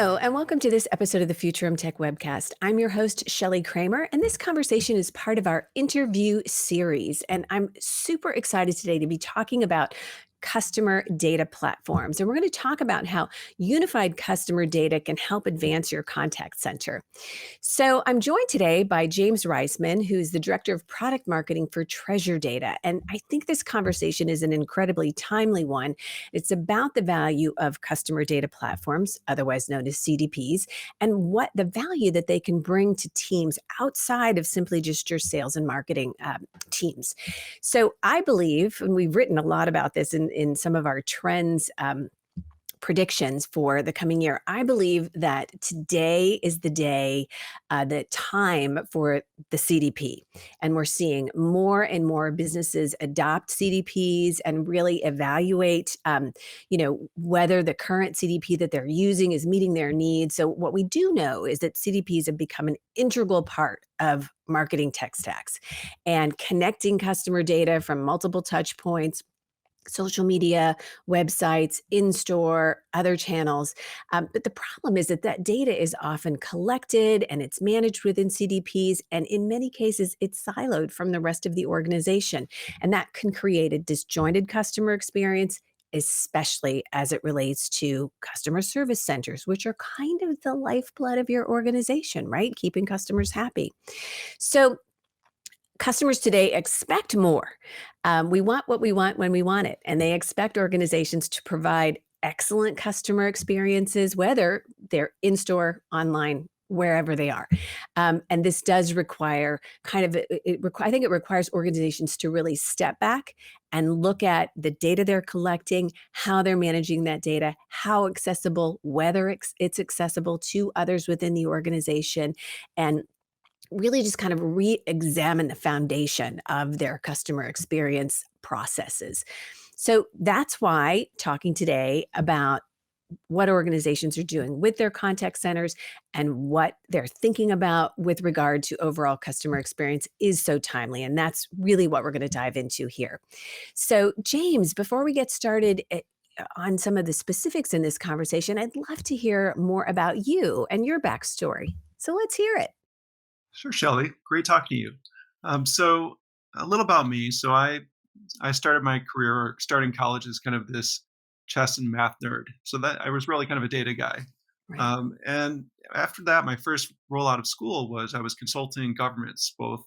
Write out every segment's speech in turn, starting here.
Hello, and welcome to this episode of the Futurum Tech Webcast. I'm your host, Shelly Kramer, and this conversation is part of our interview series. And I'm super excited today to be talking about customer data platforms. And we're going to talk about how unified customer data can help advance your contact center. So I'm joined today by James Riseman, who's the Director of Product Marketing for Treasure Data. And I think this conversation is an incredibly timely one. It's about the value of customer data platforms, otherwise known as CDPs, and what the value that they can bring to teams outside of simply just your sales and marketing teams. So I believe, and we've written a lot about this in some of our trends predictions for the coming year. I believe that today is the time for the CDP. And we're seeing more and more businesses adopt CDPs and really evaluate, whether the current CDP that they're using is meeting their needs. So what we do know is that CDPs have become an integral part of marketing tech stacks and connecting customer data from multiple touch points, social media, websites, in-store, other channels. But the problem is that that data is often collected and it's managed within CDPs. And in many cases, it's siloed from the rest of the organization. And that can create a disjointed customer experience, especially as it relates to customer service centers, which are kind of the lifeblood of your organization, right? Keeping customers happy. So customers today expect more. We want what we want when we want it, and they expect organizations to provide excellent customer experiences, whether they're in store, online, wherever they are. And this does require I think it requires organizations to really step back and look at the data they're collecting, how they're managing that data, how accessible, whether it's accessible to others within the organization, and really just kind of re-examine the foundation of their customer experience processes. So that's why talking today about what organizations are doing with their contact centers and what they're thinking about with regard to overall customer experience is so timely. And that's really what we're going to dive into here. So, James, before we get started on some of the specifics in this conversation, I'd love to hear more about you and your backstory. So let's hear it. Sure, Shelly. Great talking to you. So a little about me. So I started my career, or starting college, as kind of this chess and math nerd. So that I was really kind of a data guy. Right. And after that, my first role out of school was I was consulting governments, both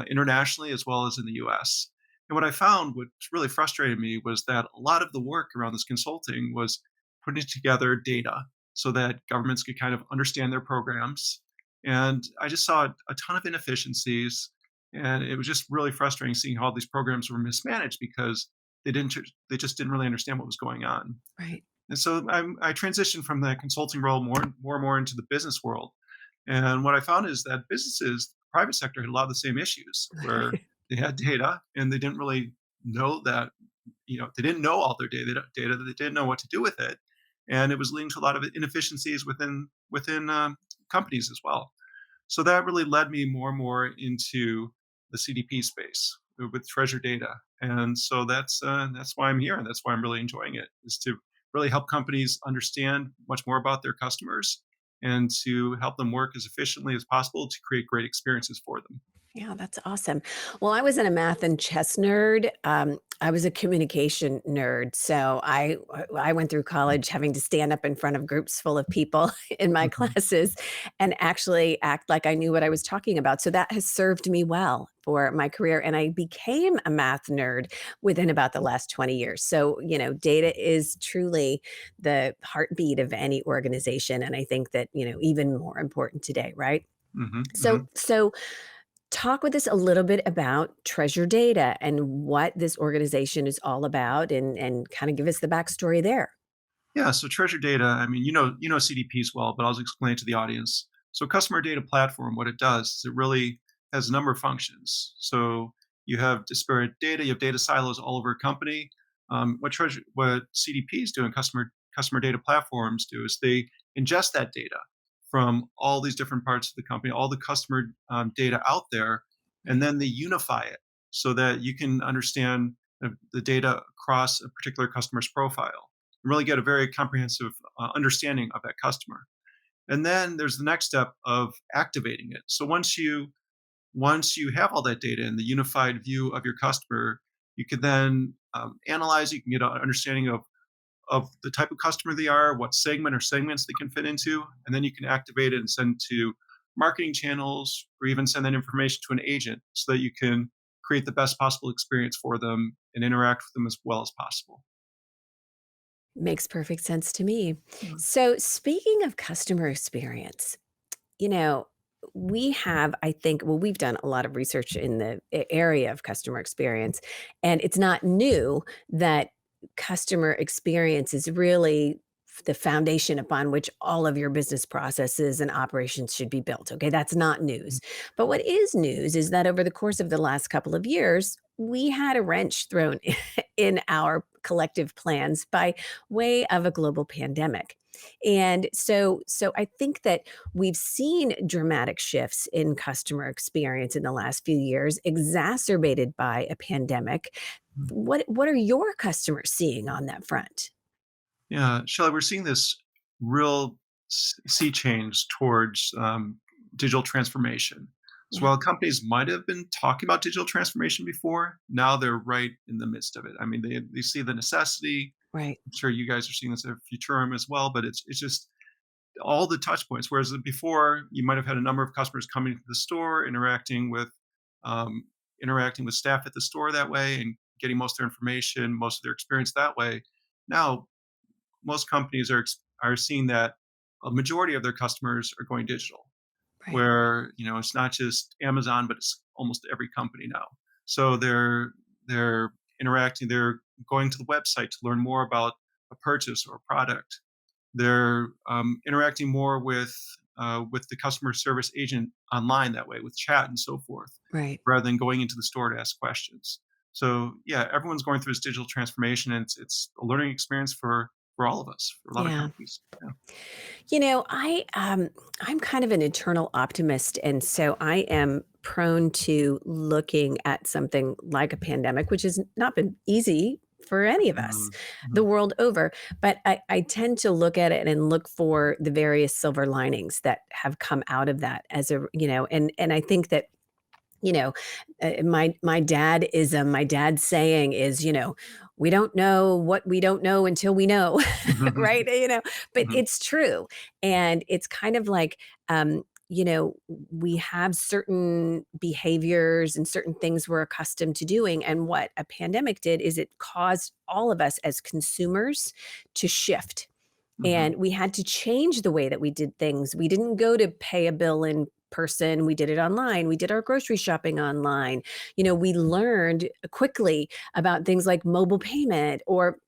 internationally as well as in the U.S. And what I found, which really frustrated me, was that a lot of the work around this consulting was putting together data so that governments could kind of understand their programs. And I just saw a ton of inefficiencies, and it was just really frustrating seeing how these programs were mismanaged because they just didn't really understand what was going on. Right. And so I transitioned from the consulting role more and more into the business world. And what I found is that businesses, the private sector, had a lot of the same issues where they had data and they didn't really know that, they didn't know all their data, that they didn't know what to do with it. And it was leading to a lot of inefficiencies within companies as well. So that really led me more and more into the CDP space with treasure data. And so that's why I'm here, and that's why I'm really enjoying it, is to really help companies understand much more about their customers and to help them work as efficiently as possible to create great experiences for them. Yeah, that's awesome. Well, I wasn't a math and chess nerd. I was a communication nerd. So I went through college having to stand up in front of groups full of people in my Mhm. classes and actually act like I knew what I was talking about. So that has served me well for my career. And I became a math nerd within about the last 20 years. So, data is truly the heartbeat of any organization. And I think that, even more important today, right? Mhm, So, mhm. so talk with us a little bit about Treasure Data and what this organization is all about and kind of give us the backstory there. Yeah, so treasure data, I mean, you know CDPs well, but I'll explain it to the audience. So customer data platform, what it does is it really has a number of functions. So you have disparate data, you have data silos all over a company. What CDPs do and customer data platforms do is they ingest that data from all these different parts of the company, all the customer data out there, and Right. then they unify it so that you can understand the data across a particular customer's profile and really get a very comprehensive understanding of that customer. And then there's the next step of activating it. So once you have all that data in the unified view of your customer, you can then analyze. You can get an understanding of the type of customer they are, what segment or segments they can fit into, and then you can activate it and send to marketing channels, or even send that information to an agent so that you can create the best possible experience for them and interact with them as well as possible. Makes perfect sense to me. Yeah. So, speaking of customer experience, you know, we have, I think, well, we've done a lot of research in the area of customer experience, and it's not new that customer experience is really the foundation upon which all of your business processes and operations should be built. Okay, that's not news. But what is news is that over the course of the last couple of years, we had a wrench thrown in our collective plans by way of a global pandemic. And so I think that we've seen dramatic shifts in customer experience in the last few years, exacerbated by a pandemic. What are your customers seeing on that front? Yeah, Shelly, we're seeing this real sea change towards digital transformation. So Yeah, while companies might have been talking about digital transformation before, now they're right in the midst of it. I mean, they see the necessity. right, I'm sure you guys are seeing this at Futurum as well, but it's just all the touch points. Whereas before, you might have had a number of customers coming to the store, um, interacting with staff at the store that way, and getting most of their information, most of their experience that way. Now most companies are seeing that a majority of their customers are going digital, right, where it's not just Amazon, but it's almost every company now. So they're interacting, they're going to the website to learn more about a purchase or a product. They're interacting more with the customer service agent online that way, with chat and so forth, right. rather than going into the store to ask questions. So yeah, everyone's going through this digital transformation, and it's a learning experience for all of us, for a lot of Yeah. companies. Yeah. I'm kind of an eternal optimist, and so I am prone to looking at something like a pandemic, which has not been easy for any of us Mhm, the mhm, world over. But I tend to look at it and look for the various silver linings that have come out of that as and I think that my dad's saying is, we don't know what we don't know until we know, right? But mhm, it's true. And it's kind of like, we have certain behaviors and certain things we're accustomed to doing. And what a pandemic did is it caused all of us as consumers to shift, mhm, and we had to change the way that we did things. We didn't go to pay a bill in person. We did it online. We did our grocery shopping online. We learned quickly about things like mobile payment or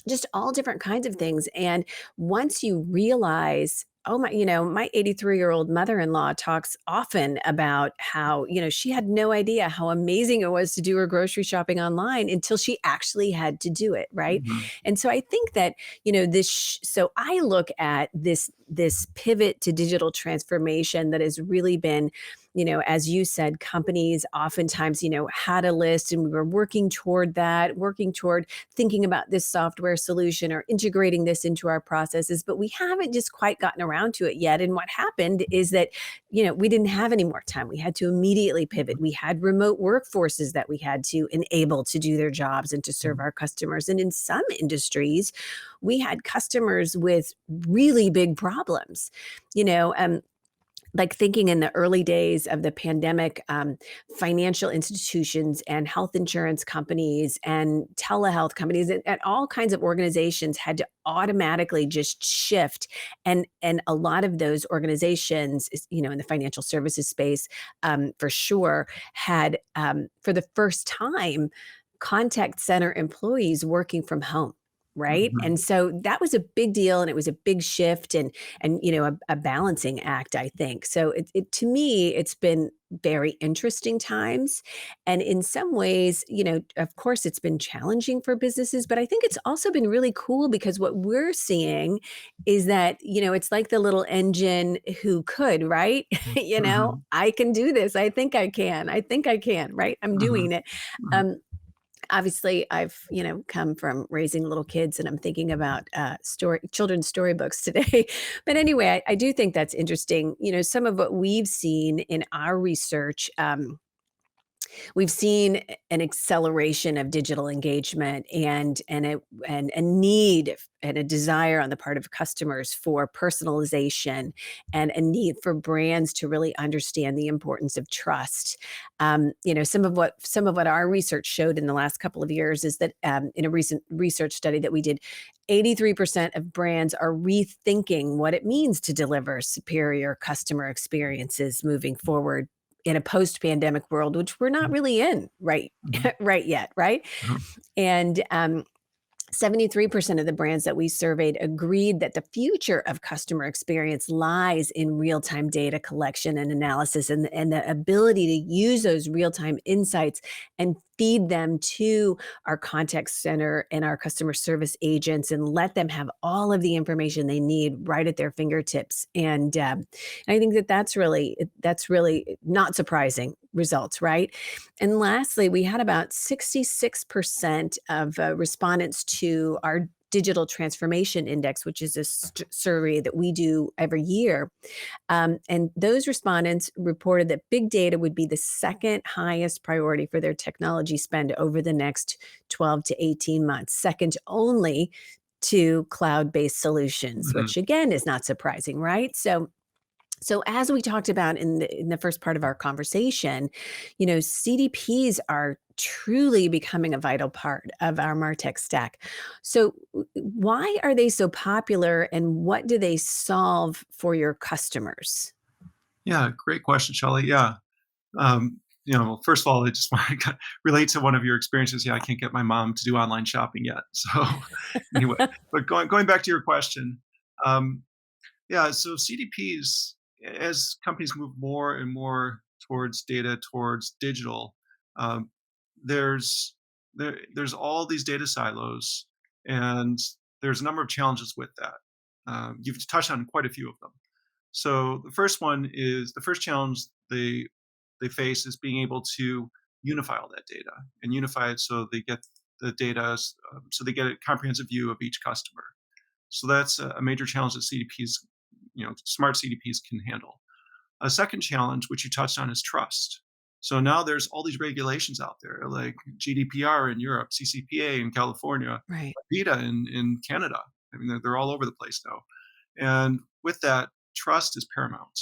just all different kinds of things. And once you realize, oh my 83-year-old mother-in-law talks often about how, she had no idea how amazing it was to do her grocery shopping online until she actually had to do it, right? mhm, And so I think that, so I look at this pivot to digital transformation that has really been, as you said, companies oftentimes, had a list and we were working toward that, working toward thinking about this software solution or integrating this into our processes, but we haven't just quite gotten around to it yet. And what happened is that, we didn't have any more time. We had to immediately pivot. We had remote workforces that we had to enable to do their jobs and to serve mhm, our customers. And in some industries, we had customers with really big problems, you know, um, like thinking in the early days of the pandemic, financial institutions and health insurance companies and telehealth companies and all kinds of organizations had to automatically just shift. And a lot of those organizations, in the financial services space, for sure, had for the first time contact center employees working from home. Right. mhm, And so that was a big deal and it was a big shift. And a balancing act, I think. So to me it's been very interesting times, and in some ways, of course it's been challenging for businesses, but I think it's also been really cool because what we're seeing is that, it's like the little engine who could, right? mhm, I can do this. I think I can, right? I'm mhm, doing it. mhm, um obviously I've, come from raising little kids and I'm thinking about children's storybooks today. But anyway, I do think that's interesting. Some of what we've seen in our research, we've seen an acceleration of digital engagement and a need and a desire on the part of customers for personalization and a need for brands to really understand the importance of trust. Some of what our research showed in the last couple of years is that in a recent research study that we did, 83% of brands are rethinking what it means to deliver superior customer experiences moving forward in a post-pandemic world, which we're not really in right Mhm. right yet, right? Uh-huh. And 73% of the brands that we surveyed agreed that the future of customer experience lies in real-time data collection and analysis and the ability to use those real-time insights and feed them to our contact center and our customer service agents and let them have all of the information they need right at their fingertips. And I think that that's really not surprising results, right? And lastly, we had about 66% of respondents to our digital transformation index, which is a survey that we do every year. And those respondents reported that big data would be the second highest priority for their technology spend over the next 12 to 18 months, second only to cloud-based solutions, Mhm. which again is not surprising, right? So as we talked about in the first part of our conversation, CDPs are truly becoming a vital part of our MarTech stack. So why are they so popular and what do they solve for your customers? Yeah, great question, Shelly. Yeah. First of all, I just want to relate to one of your experiences. Yeah, I can't get my mom to do online shopping yet. So anyway, but going back to your question, um, yeah, so CDPs, as companies move more and more towards data, towards digital, um, there's there's all these data silos, and there's a number of challenges with that. You've touched on quite a few of them. So the first challenge they face is being able to unify all that data and unify it so they get the data, so they get a comprehensive view of each customer. So that's a major challenge that CDPs, smart CDPs can handle. A second challenge, which you touched on, is trust. So now there's all these regulations out there, like GDPR in Europe, CCPA in California, Right, VITA in Canada. I mean, they're all over the place now. And with that, trust is paramount.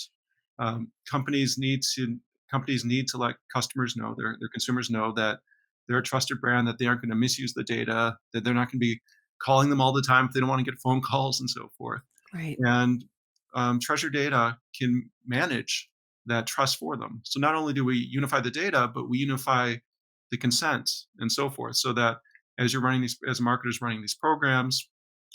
Um, companies need to companies need to let customers know, their consumers know, that they're a trusted brand, that they aren't going to misuse the data, that they're not going to be calling them all the time if they don't want to get phone calls and so forth. right, And Treasure Data can manage that trust for them. So not only do we unify the data, but we unify the consent and so forth, so that as a marketer's running these programs,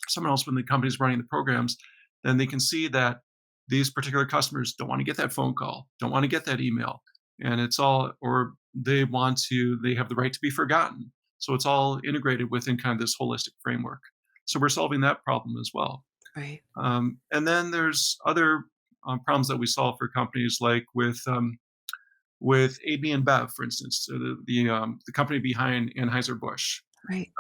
someone else when the company's running the programs, then they can see that these particular customers don't want to get that phone call, don't want to get that email, and it's all, or they have the right to be forgotten. So it's all integrated within kind of this holistic framework. So we're solving that problem as well. right, And then there's other problems that we solve for companies, like with AB and Bev, for instance, so the company behind Anheuser-Busch. right,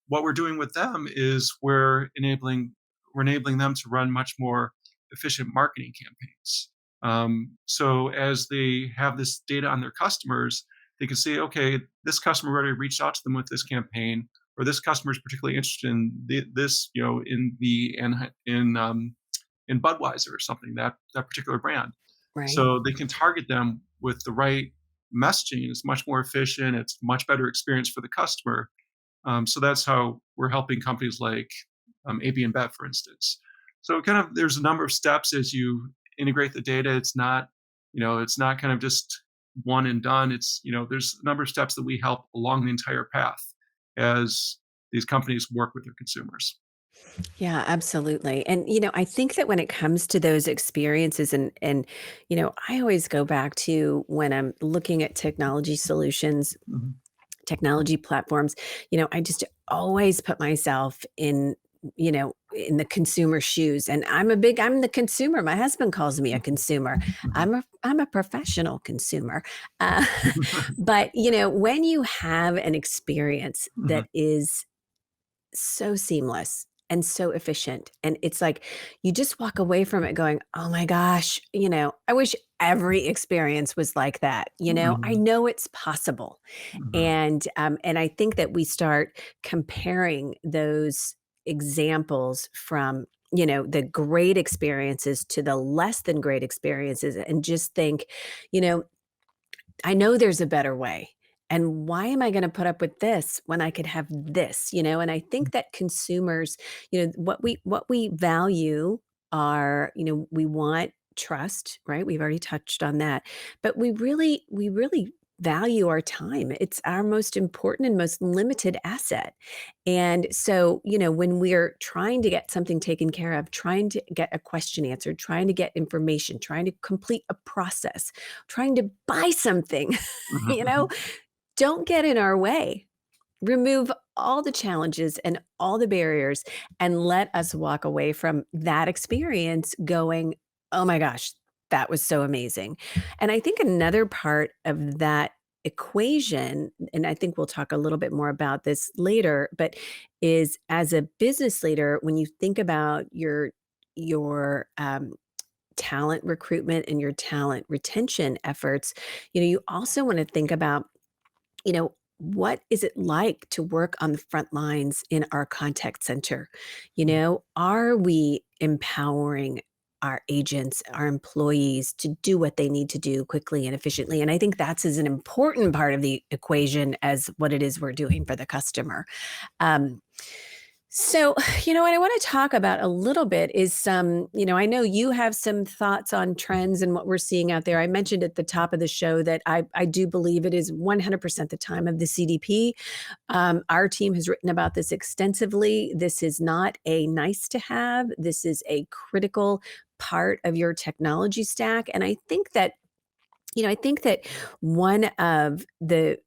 What we're doing with them is we're enabling them to run much more efficient marketing campaigns. So as they have this data on their customers, they can say, okay, this customer already reached out to them with this campaign, or this customer is particularly interested in this, in Budweiser or something, that particular brand. right. So they can target them with the right messaging. It's much more efficient. It's much better experience for the customer. So that's how we're helping companies like AB and Bet, for instance. So kind of there's a number of steps as you integrate the data. It's not kind of just one and done. There's a number of steps that we help along the entire path as these companies work with their consumers. Yeah, absolutely. And I think that when it comes to those experiences and I always go back to when I'm looking at technology solutions, Mhm. technology platforms, I just always put myself in in the consumer shoes. And I'm the consumer. My husband calls me a consumer. Mhm. I'm a professional consumer. Uh, but, when you have an experience Mhm. that is so seamless and so efficient. And it's like you just walk away from it going, oh my gosh, I wish every experience was like that. I Mhm. know it's possible. Mhm. And I think that we start comparing those examples from the great experiences to the less than great experiences and just think, you know I know there's a better way. And why am I going to put up with this when I could have this, And I think that consumers, what we value are, we want trust, right? We've already touched on that. But we really value our time. It's our most important and most limited asset. And so, when we're trying to get something taken care of, trying to get a question answered, trying to get information, trying to complete a process, trying to buy something, you know, Mhm. don't get in our way. Remove all the challenges and all the barriers and let us walk away from that experience going, oh my gosh, that was so amazing. And I think another part of that equation, and I think we'll talk a little bit more about this later, but is as a business leader, when you think about your talent recruitment and your talent retention efforts, you also want to think about what is it like to work on the front lines in our contact center? Are we empowering our agents, our employees to do what they need to do quickly and efficiently? And I think that's as an important part of the equation as what it is we're doing for the customer. Um, so, what I want to talk about a little bit is I know you have some thoughts on trends and what we're seeing out there. I mentioned at the top of the show that I do believe it is 100% the time of the CDP. Our team has written about this extensively. This is not a nice to have, this is a critical part of your technology stack. And I think that one of the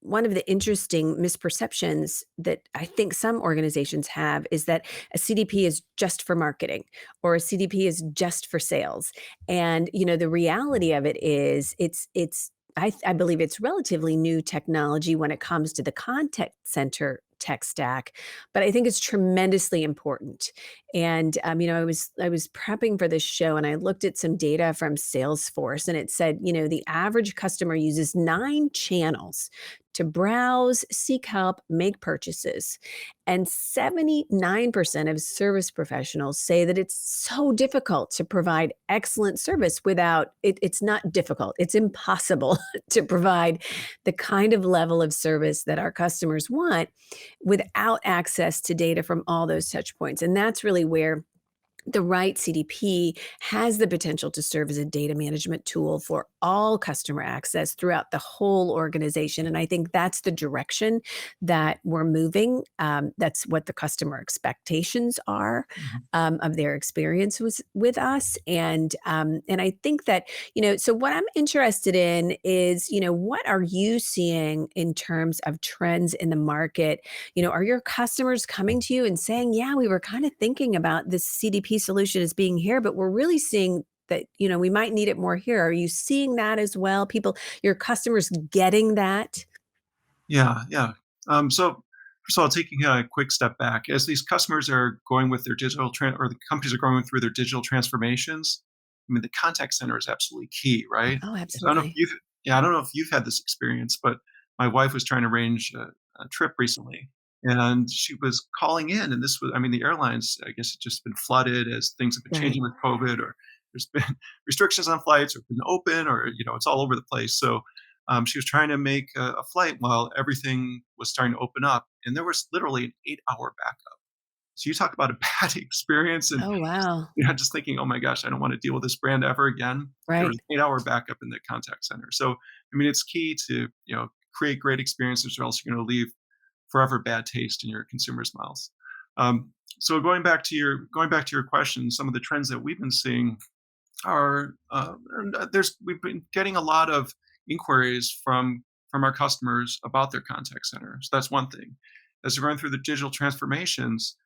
one of the interesting misperceptions that I think some organizations have is that a CDP is just for marketing or a CDP is just for sales. And the reality of it is I believe it's relatively new technology when it comes to the contact center tech stack, but I think it's tremendously important. And I was prepping for this show and I looked at some data from Salesforce and it said, the average customer uses 9 channels to browse, seek help, make purchases. And 79% of service professionals say that it's so difficult to provide excellent service without it. It's not difficult, it's impossible to provide the kind of level of service that our customers want without access to data from all those touch points. And that's really where the right CDP has the potential to serve as a data management tool for all customer access throughout the whole organization. And I think that's the direction that we're moving. That's what the customer expectations are Mhm. of their experience with us. And I think that, so what I'm interested in is, what are you seeing in terms of trends in the market? Are your customers coming to you and saying, yeah, we were kind of thinking about this CDP solution as being here, but we're really seeing that, we might need it more here. Are you seeing that as well? Your customers getting that? Yeah, yeah. So first of all, taking a quick step back, as these customers are going with their or the companies are going through their digital transformations, I mean, the contact center is absolutely key, right? Oh, So I don't know if absolutely. I don't know if you've had this experience, but my wife was trying to arrange a trip recently, and she was calling in, and this was, I mean, the airlines, I guess, had just been flooded as things have been Right. changing with COVID, or there's been restrictions on flights, or been open, or it's all over the place. So she was trying to make a flight while everything was starting to open up, and there was literally an 8-hour backup. So you talk about a bad experience, and Oh, just, wow. just thinking, oh my gosh, I don't want to deal with this brand ever again. There was Right. an 8-hour backup in the contact center. So I mean, it's key to create great experiences, or else you're going to leave forever bad taste in your consumers' mouths. So going back to your question, some of the trends that we've been seeing are there's we've been getting a lot of inquiries from our customers about their contact center. So that's one thing. As they're going through the digital transformations,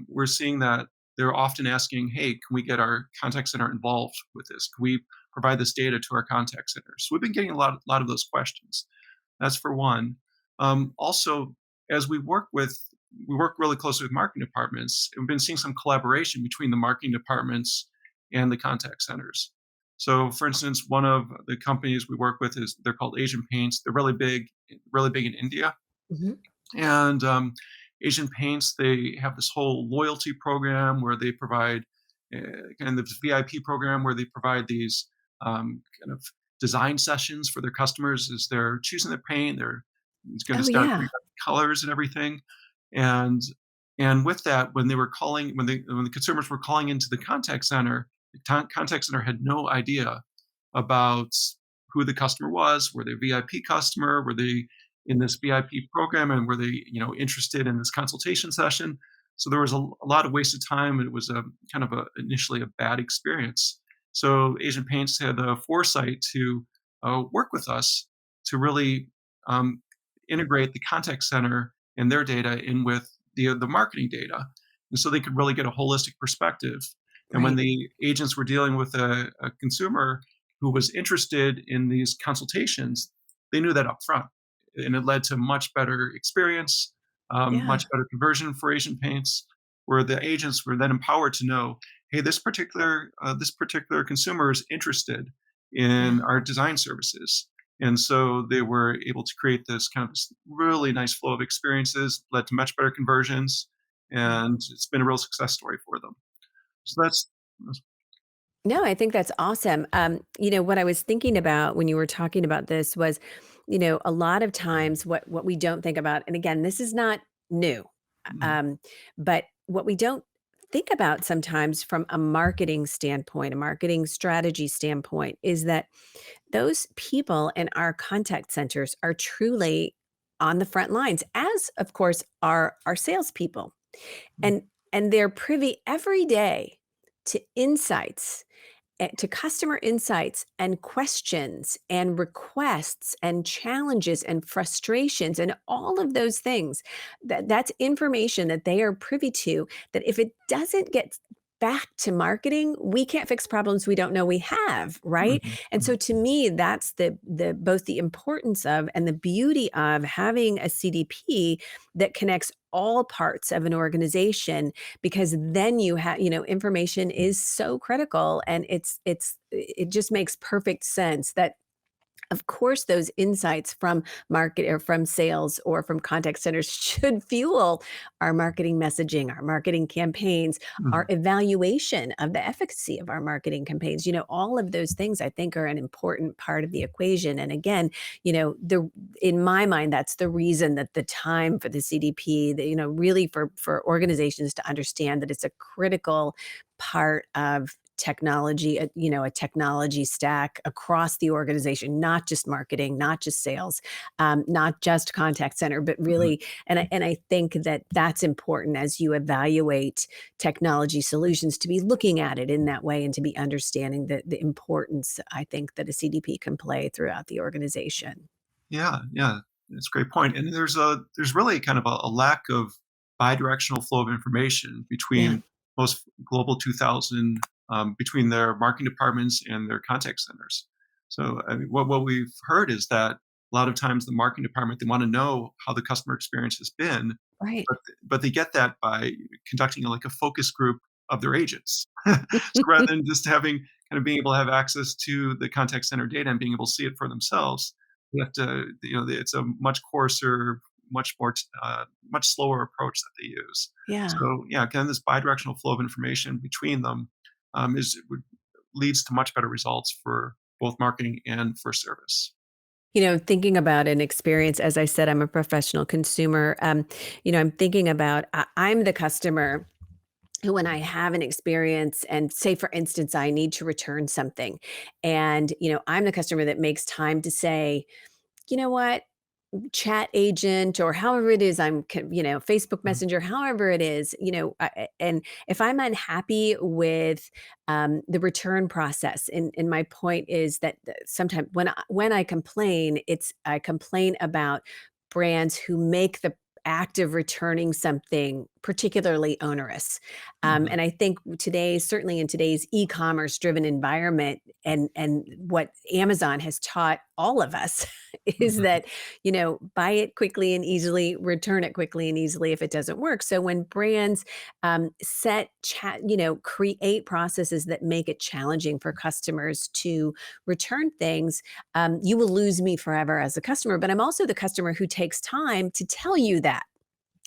we're seeing that they're often asking, "Hey, can we get our contact center involved with this? Can we provide this data to our contact center?" So we've been getting a lot of those questions. That's for one. Also, as we work really closely with marketing departments. We've been seeing some collaboration between the marketing departments and the contact centers. So, for instance, one of the companies we work with is they're called Asian Paints. They're really big in India, Mhm. and Asian Paints, they have this whole loyalty program where they provide uh, kind of the VIP program where they provide these kind of design sessions for their customers as they're choosing their paint. They're it's going to Oh, start yeah. putting out colors and everything, and with that, when they were calling, when the consumers were calling into the contact center, the contact center had no idea about who the customer was. Were they a VIP customer? Were they in this VIP program, and were they, interested in this consultation session? So there was a lot of wasted time, and it was a kind of initially a bad experience. So Asian Paints had the foresight to work with us to really um, integrate the contact center and their data in with the marketing data, and so they could really get a holistic perspective. And when Right. the agents were dealing with a consumer who was interested in these consultations, they knew that up front, and it led to much better experience, Yeah. much better conversion for Asian Paints, where the agents were then empowered to know, hey, this particular consumer is interested Yeah. in our design services, and so they were able to create this kind of this really nice flow of experiences, led to much better conversions, Yeah. and it's been a real success story for them. So that's No, I think that's awesome. What I was thinking about when you were talking about this was, a lot of times what we don't think about, and again, this is not new, mhm, um, but what we don't think about sometimes from a marketing standpoint, a marketing strategy standpoint, is that those people in our contact centers are truly on the front lines, as of course are our salespeople, mhm, and they're privy every day to insights, to customer insights and questions and requests and challenges and frustrations and all of those things. That's information that they are privy to, that if it doesn't get back to marketing, we can't fix problems we don't know we have, right? mhm, And mhm. so to me, that's the both the importance of and the beauty of having a CDP that connects all parts of an organization, because then you have, information is so critical, and it just makes perfect sense that of course those insights from market or from sales or from contact centers should fuel our marketing messaging, our marketing campaigns, our Mhm. evaluation of the efficacy of our marketing campaigns. All of those things I think are an important part of the equation. And again, the in my mind, that's the reason that the time for the CDP, really for organizations to understand that it's a critical part of technology, a technology stack across the organization, not just marketing, not just sales, not just contact center, but Mhm. really, and I think that that's important as you evaluate technology solutions, to be looking at it in that way and to be understanding the importance I think that a CDP can play throughout the organization. Yeah, yeah, that's a great point. And there's really kind of a lack of bidirectional flow of information Yeah, between most global 2000, between their marketing departments and their contact centers. So I mean, what we've heard is that a lot of times the marketing department, they want to know how the customer experience has been, right. but they get that by conducting like a focus group of their agents. So rather than just having kind of being able to have access to the contact center data and being able to see it for themselves, you have to, it's a much coarser, much slower approach that they use. Yeah. So yeah, again, this bidirectional flow of information between them leads to much better results for both marketing and for service. Thinking about an experience, as I said, I'm a professional consumer. I'm thinking about I'm the customer who, when I have an experience, and say, for instance, I need to return something, and I'm the customer that makes time to say, you know what, chat agent or however it is Facebook Mhm, Messenger, however it is, and if I'm unhappy with the return process, and my point is that sometimes when I complain, I complain about brands who make the act of returning something particularly onerous. Mhm. And I think today, certainly in today's e-commerce driven environment, and what Amazon has taught all of us is Mhm. that, buy it quickly and easily, return it quickly and easily if it doesn't work. So when brands create processes that make it challenging for customers to return things, you will lose me forever as a customer. But I'm also the customer who takes time to tell you that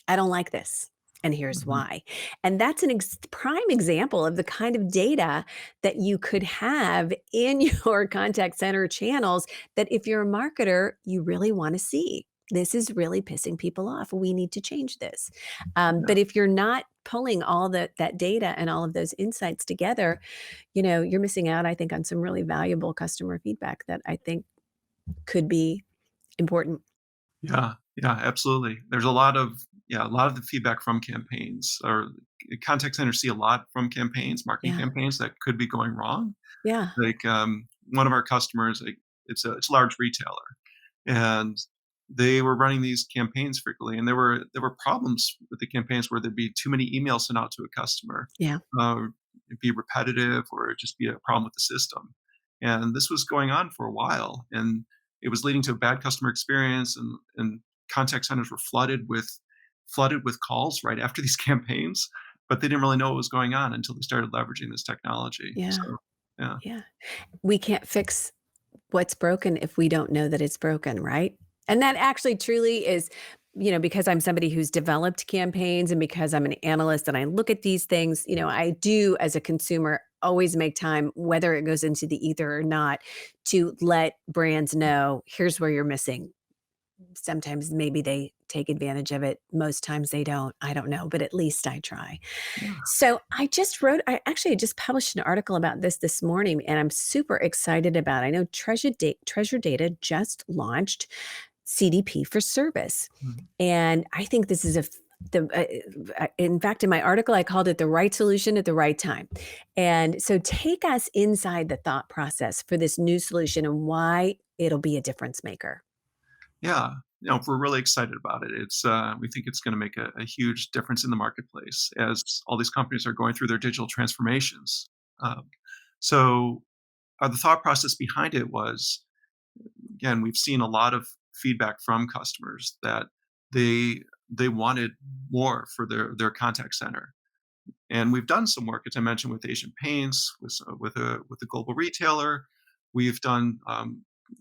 I don't like this. And here's Mhm. why. And that's an prime example of the kind of data that you could have in your contact center channels that if you're a marketer, you really want to see. This is really pissing people off. We need to change this. Yeah. But if you're not pulling all that data and all of those insights together, you're missing out, I think, on some really valuable customer feedback that I think could be important. Yeah. Yeah, absolutely. There's a lot of the feedback from campaigns or contact centers see a lot from campaigns, marketing Yeah. campaigns that could be going wrong. Yeah. Like, one of our customers, like, it's a large retailer, and they were running these campaigns frequently, and there were problems with the campaigns where there'd be too many emails sent out to a customer. Yeah. It'd be repetitive or it'd just be a problem with the system. And this was going on for a while, and it was leading to a bad customer experience, and contact centers were flooded with calls right after these campaigns, but they didn't really know what was going on until they started leveraging this technology. Yeah. So, yeah. Yeah. We can't fix what's broken if we don't know that it's broken, right? And that actually truly is, because I'm somebody who's developed campaigns and because I'm an analyst and I look at these things, I do as a consumer always make time, whether it goes into the ether or not, to let brands know here's where you're missing. Sometimes maybe they take advantage of it. Most times they don't. I don't know, but at least I try. Yeah. So I actually just published an article about this morning, and I'm super excited about it. I know Treasure Data just launched CDP for service. Mhm. And I think this is in fact, in my article, I called it the right solution at the right time. And so take us inside the thought process for this new solution and why it'll be a difference maker. Yeah. We're really excited about it. We think it's going to make a huge difference in the marketplace as all these companies are going through their digital transformations. Um, so, the thought process behind it was, again, we've seen a lot of feedback from customers that they wanted more for their contact center. And we've done some work, as I mentioned, with Asian Paints, with a global retailer. We've done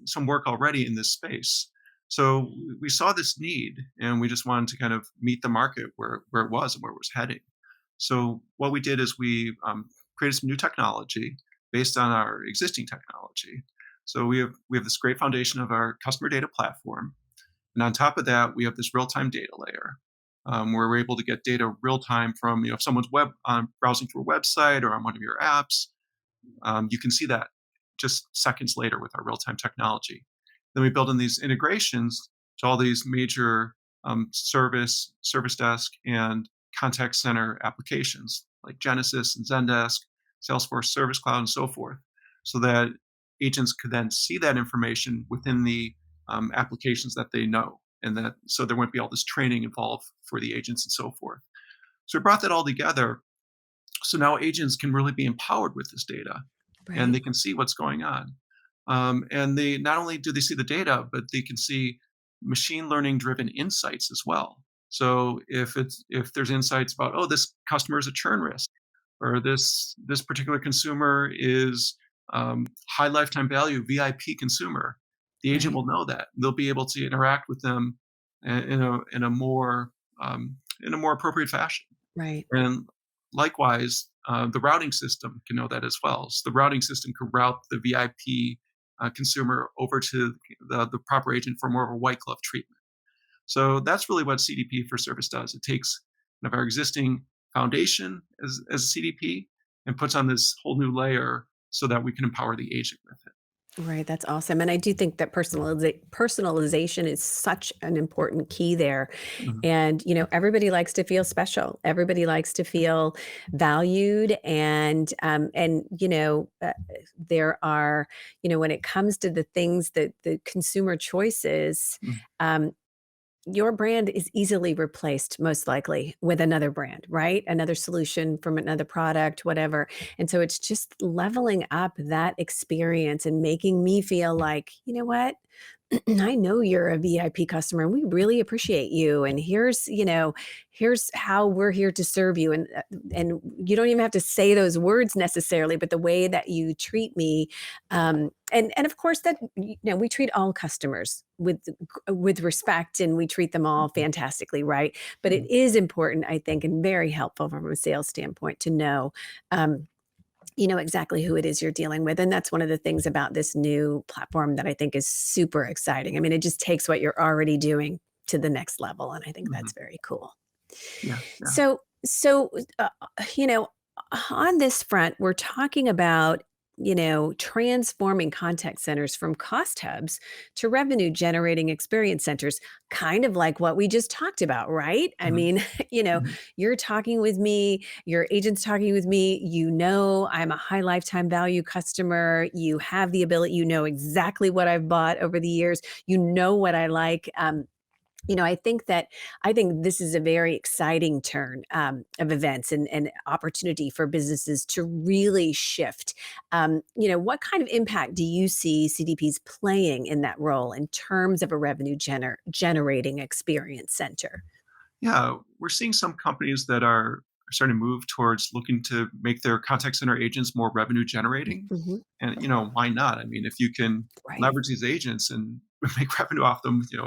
some work already in this space. So we saw this need, and we just wanted to kind of meet the market where it was and where it was heading. So what we did is we created some new technology based on our existing technology. So we have this great foundation of our customer data platform, and on top of that, we have this real-time data layer, where we're able to get data real time from, if someone's browsing through a website or on one of your apps, you can see that just seconds later with our real-time technology. Then we build in these integrations to all these major service desk, and contact center applications like Genesis and Zendesk, Salesforce Service Cloud, and so forth, so that agents could then see that information within the applications that they know, and that so there wouldn't be all this training involved for the agents and so forth. So we brought that all together, so now agents can really be empowered with this data, and Right. they can see what's going on. And they not only do they see the data, but they can see machine learning driven insights as well. So if there's insights about, oh, this customer is a churn risk, or this particular consumer is high lifetime value VIP consumer, the agent Right. will know that. They'll be able to interact with them in a more appropriate fashion. Right. And likewise, the routing system can know that as well. So the routing system can route the VIP consumer over to the proper agent for more of a white glove treatment. So that's really what CDP for service does. It takes kind of our existing foundation as a CDP and puts on this whole new layer so that we can empower the agent with it. Right, that's awesome, and I do think that personalization is such an important key there, Mhm. and, everybody likes to feel special. Everybody likes to feel valued, and there are, when it comes to the things that the consumer choices, Mhm. um, your brand is easily replaced, most likely, with another brand, right? Another solution from another product, whatever. And so it's just leveling up that experience and making me feel like, you know what? I know you're a VIP customer and we really appreciate you. And here's how we're here to serve you. And you don't even have to say those words necessarily, but the way that you treat me, and of course that we treat all customers with respect and we treat them all Mhm. fantastically, right? But it Mhm. is important, I think, and very helpful from a sales standpoint to know. Um, you know exactly who it is you're dealing with. And that's one of the things about this new platform that I think is super exciting. I mean, it just takes what you're already doing to the next level. And I think Mhm. that's very cool. Yeah, yeah. So, you know, on this front, we're talking about, transforming contact centers from cost hubs to revenue generating experience centers, kind of like what we just talked about, right? I Mhm. mean, Mhm. you're talking with me, your agent's talking with me, I'm a high lifetime value customer, you have the ability, you know exactly what I've bought over the years, you know what I like. I think this is a very exciting turn of events and opportunity for businesses to really shift. What kind of impact do you see CDPs playing in that role in terms of a revenue generating experience center? Yeah, we're seeing some companies that are starting to move towards looking to make their contact center agents more revenue generating. Mhm. And, why not? I mean, if you can Right, leverage these agents and make revenue off them, it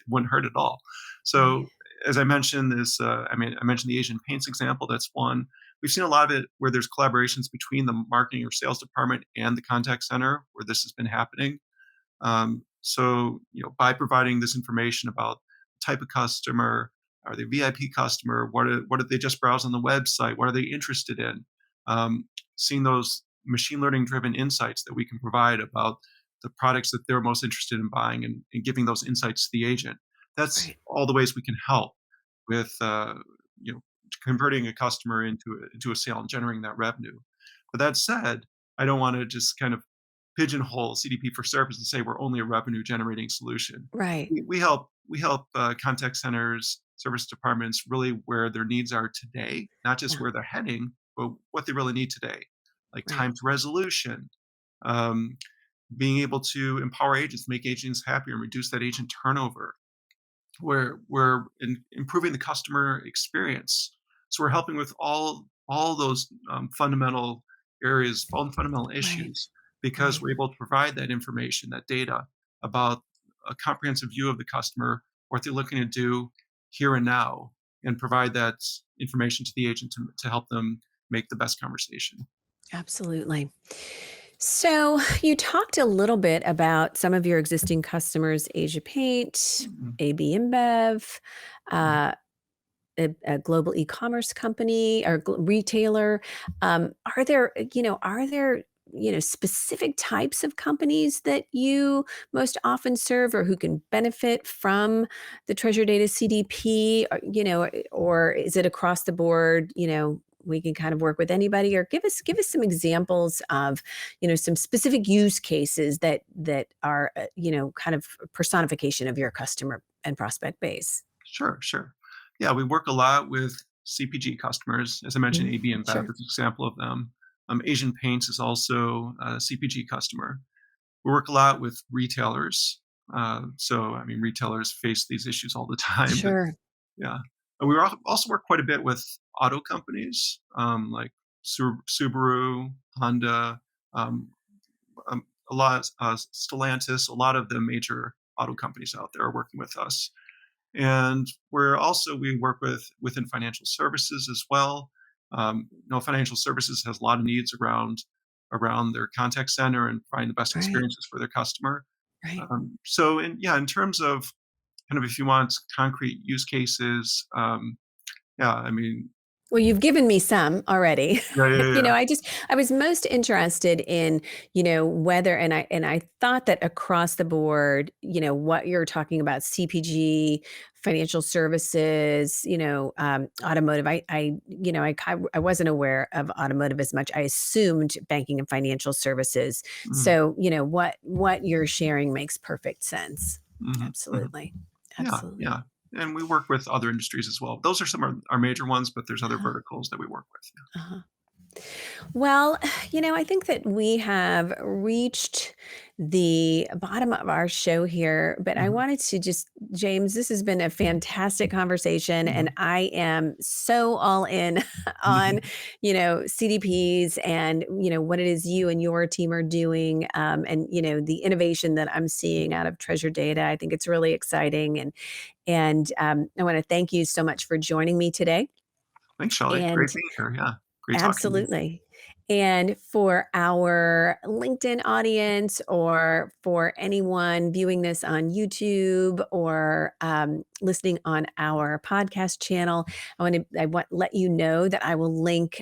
wouldn't hurt at all. right, So, as I mentioned, I mentioned the Asian paints example. That's one. We've seen a lot of it where there's collaborations between the marketing or sales department and the contact center where this has been happening. By providing this information about the type of customer, are they a VIP customer? What did they just browse on the website? What are they interested in? Um, Seeing those machine learning driven insights that we can provide about the products that they're most interested in buying and giving those insights to the agent. That's right, all the ways we can help with you know converting a customer into a sale and generating that revenue. But that said, I don't want to just kind of pigeonhole CDP for service and say we're only a revenue generating solution. right. We help contact centers, service departments really where their needs are today, not just Yeah, where they're heading, but what they really need today, like right. time to resolution, um, being able to empower agents, make agents happier, and reduce that agent turnover. We're improving the customer experience. So we're helping with all those fundamental areas, all the fundamental Right, issues, because right. we're able to provide that information, that data about a comprehensive view of the customer, what they're looking to do here and now, and provide that information to the agent to help them make the best conversation. Absolutely. So, you talked a little bit about some of your existing customers, Asia Paint, Mhm, AB InBev, mhm. uh, a global e-commerce company or retailer. Are there specific types of companies that you most often serve or who can benefit from the Treasure Data CDP? Or is it across the board? We can kind of work with anybody, or give us some examples of some specific use cases that are kind of personification of your customer and prospect base. Sure, sure. Yeah, we work a lot with CPG customers. As I mentioned, Mhm. AB and Bev Sure. is an example of them. Asian Paints is also a CPG customer. We work a lot with retailers. I mean, retailers face these issues all the time, but Sure. yeah. And also work quite a bit with auto companies like Subaru, Honda, um, a lot, Stellantis, a lot of the major auto companies out there are working with us. And we work within financial services as well. Financial services has a lot of needs around their contact center and providing the best Right. experiences for their customer. Right. In terms of kind of if you want concrete use cases, yeah, I mean, Well, you've given me some already. yeah, yeah, yeah. I was most interested in, whether and I thought that across the board, what you're talking about, CPG, financial services, automotive. I wasn't aware of automotive as much. I assumed banking and financial services. Mhm, So, what you're sharing makes perfect sense. mhm, mhm. Absolutely. Yeah, Absolutely. yeah. and we work with other industries as well. Those are some of our major ones, but there's other Uh-huh, verticals that we work with. uh-huh. Well, I think that we have reached the bottom of our show here, but Yeah. I wanted to just, James, this has been a fantastic conversation, and Mhm. I am so all in on, Mhm. CDPs and, what it is you and your team are doing, and, the innovation that I'm seeing out of treasure data. I think it's really exciting. And I want to thank you so much for joining me today. Thanks, Shelly. Great And being here. Yeah, great talking to you. absolutely. And for our LinkedIn audience, or for anyone viewing this on YouTube, or listening on our podcast channel, I want let you know that I will link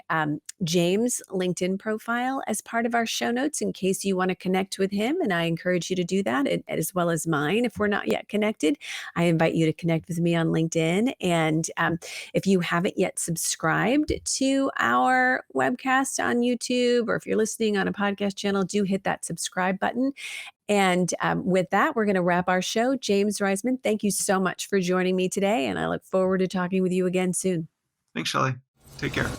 James' LinkedIn profile as part of our show notes in case you want to connect with him. And I encourage you to do that, as well as mine. If we're not yet connected, I invite you to connect with me on LinkedIn. And if you haven't yet subscribed to our webcast on YouTube, or if you're listening on a podcast channel, do hit that subscribe button. And with that, we're going to wrap our show. James Riseman, thank you so much for joining me today. And I look forward to talking with you again soon. Thanks, Shelly. Take care.